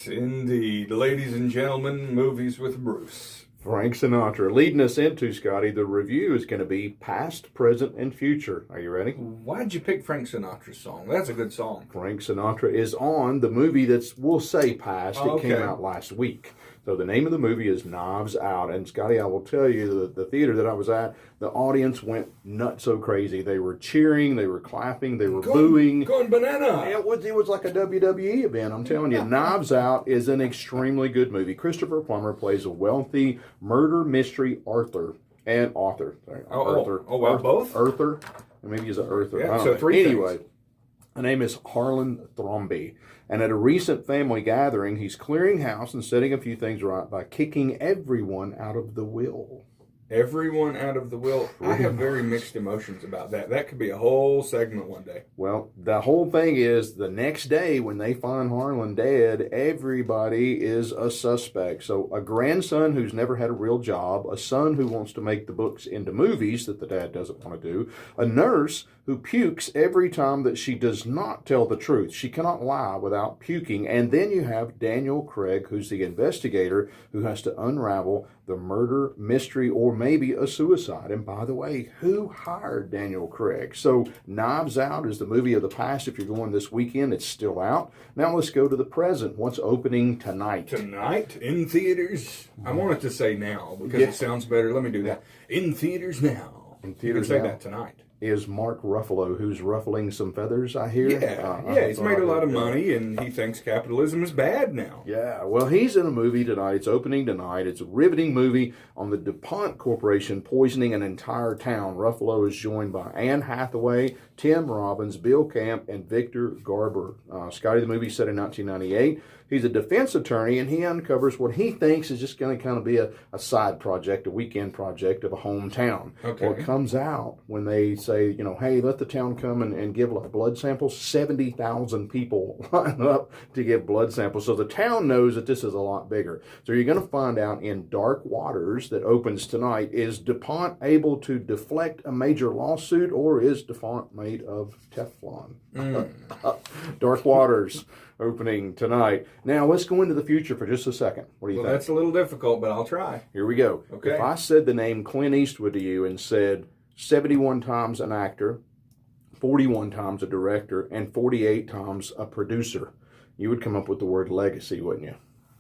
Indeed. Ladies and gentlemen, Movies with Bruce. Frank Sinatra. Leading us into, Scotty, the review is going to be past, present, and future. Are you ready? Why'd you pick Frank Sinatra's song? That's a good song. Frank Sinatra is on the movie that's, we'll say past. It came out last week. So the name of the movie is Knives Out. And Scotty, I will tell you, the theater that I was at, the audience went nuts so crazy. They were cheering, they were clapping, they were booing. Going banana. It was like a WWE event, I'm telling you. Knives Out is an extremely good movie. Christopher Plummer plays a wealthy murder mystery author. Both? Arthur. Maybe he's an Arthur. Yeah, so three anyway, the name is Harlan Thrombey. And at a recent family gathering, he's clearing house and setting a few things right by kicking everyone out of the will. Everyone out of the will. I have very mixed emotions about that. That could be a whole segment one day. Well, the whole thing is the next day when they find Harlan dead, everybody is a suspect. So a grandson who's never had a real job, a son who wants to make the books into movies that the dad doesn't want to do, a nurse who pukes every time that she does not tell the truth. She cannot lie without puking. And then you have Daniel Craig, who's the investigator who has to unravel the murder mystery or maybe a suicide. And by the way, who hired Daniel Craig? So Knives Out is the movie of the past. If you're going this weekend, it's still out. Now let's go to the present. What's opening tonight? Tonight in theaters. I wanted to say now because it sounds better. Let me do that. In theaters now. In theaters you can say now. that tonight. Is Mark Ruffalo, who's ruffling some feathers, I hear. He's made a lot of money, and he thinks capitalism is bad now. Yeah, well, he's in a movie tonight. It's opening tonight. It's a riveting movie on the DuPont Corporation poisoning an entire town. Ruffalo is joined by Anne Hathaway, Tim Robbins, Bill Camp, and Victor Garber. Scotty, the movie set in 1998. He's a defense attorney, and he uncovers what he thinks is just going to kind of be a side project, a weekend project of a hometown. Okay. Well, it comes out when they say, hey, let the town come and give blood samples. 70,000 people line up to give blood samples. So the town knows that this is a lot bigger. So you're going to find out in Dark Waters that opens tonight, is DuPont able to deflect a major lawsuit, or is DuPont made of Teflon? Dark Waters. Opening tonight. Now, let's go into the future for just a second. What do you think? That's a little difficult, but I'll try. Here we go. Okay. If I said the name Clint Eastwood to you and said 71 times an actor, 41 times a director, and 48 times a producer, you would come up with the word legacy, wouldn't you?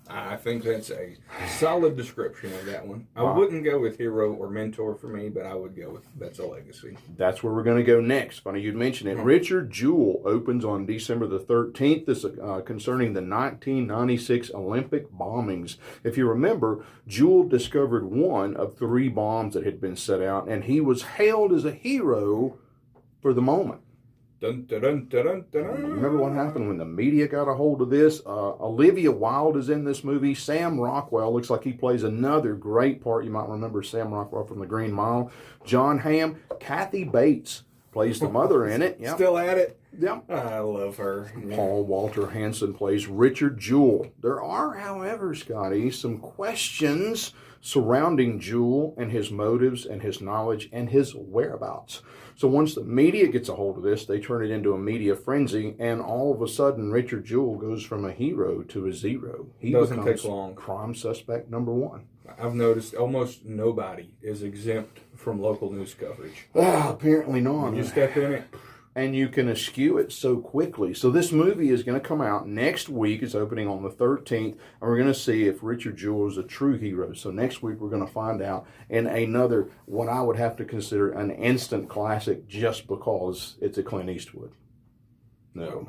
I think that's a solid description of that one. I wouldn't go with hero or mentor for me, but I would go with that's a legacy. That's where we're going to go next. Funny you'd mention it. Richard Jewell opens on December the 13th. This concerning the 1996 Olympic bombings. If you remember, Jewell discovered one of 3 bombs that had been set out, and he was hailed as a hero for the moment. Dun, dun, dun, dun, dun, dun. Remember what happened when the media got a hold of this? Olivia Wilde is in this movie. Sam Rockwell looks like he plays another great part. You might remember Sam Rockwell from The Green Mile. John Hamm. Kathy Bates plays the mother in it. Yep. Still at it? Yep. I love her. Paul Walter Hansen plays Richard Jewell. There are, however, Scotty, some questions surrounding Jewell and his motives and his knowledge and his whereabouts. So once the media gets a hold of this, they turn it into a media frenzy, and all of a sudden, Richard Jewell goes from a hero to a zero. He Doesn't becomes take long. crime suspect number 1. I've noticed almost nobody is exempt from local news coverage. Apparently not. When you step in it. And you can eschew it so quickly. So this movie is going to come out next week. It's opening on the 13th. And we're going to see if Richard Jewell is a true hero. So next week we're going to find out in another, what I would have to consider an instant classic just because it's a Clint Eastwood. No.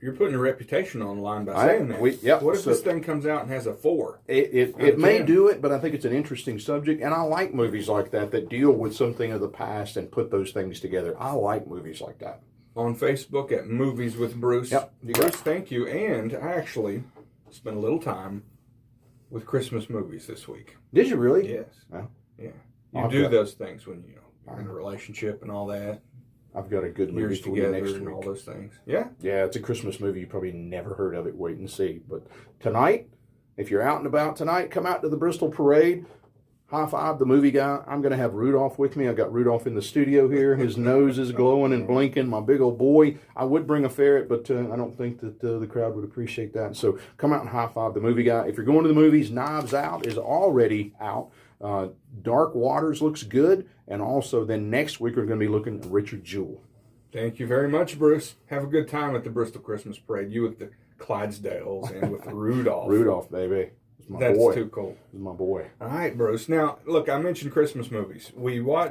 You're putting your reputation on the line by saying that. What if this thing comes out and has a 4? It may do it, but I think it's an interesting subject, and I like movies like that deal with something of the past and put those things together. I like movies like that. On Facebook at Movies with Bruce. Yep. Bruce, thank you. And I actually spent a little time with Christmas movies this week. Did you really? Yes. Oh. Yeah. You do those things when you're in a relationship and all that. I've got a good movie Years for you together next and week. all those things. Yeah? Yeah, it's a Christmas movie. You probably never heard of it. Wait and see. But tonight, if you're out and about tonight, come out to the Bristol Parade. High five the movie guy. I'm going to have Rudolph with me. I got Rudolph in the studio here. His nose is glowing and blinking. My big old boy. I would bring a ferret, but I don't think that the crowd would appreciate that. So come out and high five the movie guy. If you're going to the movies, Knives Out is already out. Dark Waters looks good. And also then next week we're going to be looking at Richard Jewell. Thank you very much, Bruce. Have a good time at the Bristol Christmas Parade. You with the Clydesdales and with Rudolph. Rudolph, baby. That's boy. too cool. He's my boy. All right, Bruce. Now, look, I mentioned Christmas movies. We watched